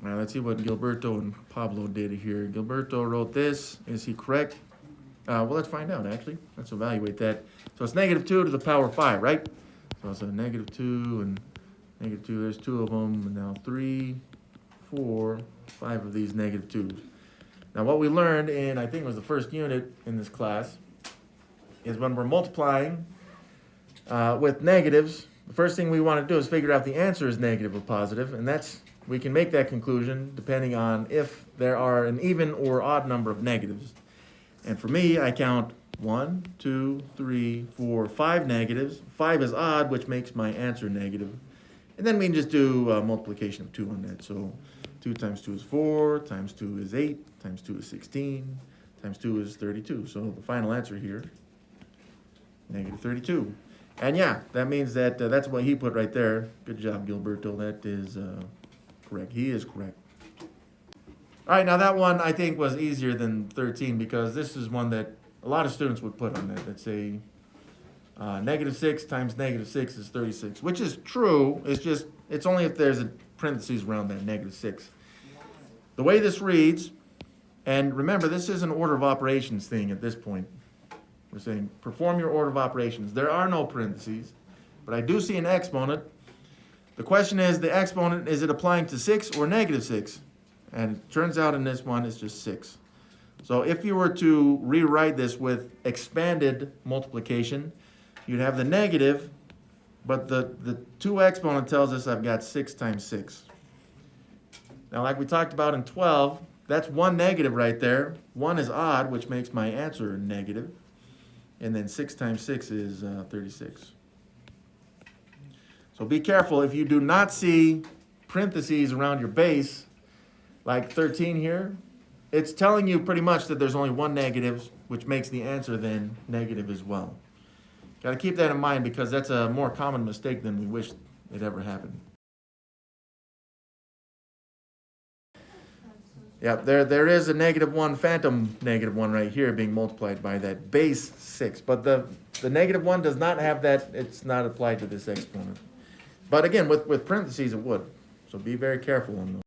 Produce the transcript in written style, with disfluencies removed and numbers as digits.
All right, let's see what Gilberto and Pablo did here. Gilberto wrote this. Is he correct? Well, let's find out, actually. Let's evaluate that. So it's negative 2 to the power 5, right? So it's a negative 2 and negative 2. There's 2 of them. And now 3, 4, 5 of these negative 2s. Now what we learned in, I think it was the first unit in this class, is when we're multiplying with negatives, the first thing we want to do is figure out the answer is negative or positive, and we can make that conclusion depending on if there are an even or odd number of negatives. And for me, I count 1, 2, 3, 4, 5 negatives. 5 is odd, which makes my answer negative. And then we can just do multiplication of 2 on that. So 2 times 2 is 4, times 2 is 8, times 2 is 16, times 2 is 32. So the final answer here, negative 32. And yeah, that means that that's what he put right there. Good job, Gilberto. That is correct. He is correct. All right, now that one I think was easier than 13 because this is one that a lot of students would put on that. Let's say negative 6 times negative 6 is 36, which is true. It's only if there's a parentheses around that negative 6. The way this reads, and remember, this is an order of operations thing at this point. We're saying perform your order of operations. There are no parentheses, but I do see an exponent. The question is, the exponent, is it applying to 6 or negative 6? And it turns out in this one, it's just 6. So if you were to rewrite this with expanded multiplication, you'd have the negative, but the 2 exponent tells us I've got 6 times 6. Now, like we talked about in 12, that's one negative right there. 1 is odd, which makes my answer negative. And then 6 times 6 is 36. So be careful. If you do not see parentheses around your base, like 13 here, it's telling you pretty much that there's only one negative, which makes the answer then negative as well. Got to keep that in mind because that's a more common mistake than we wish it ever happened. Yeah, there is a negative 1, phantom negative 1 right here being multiplied by that base 6. But the negative 1 does not have that. It's not applied to this exponent. But again, with parentheses, it would. So be very careful on those.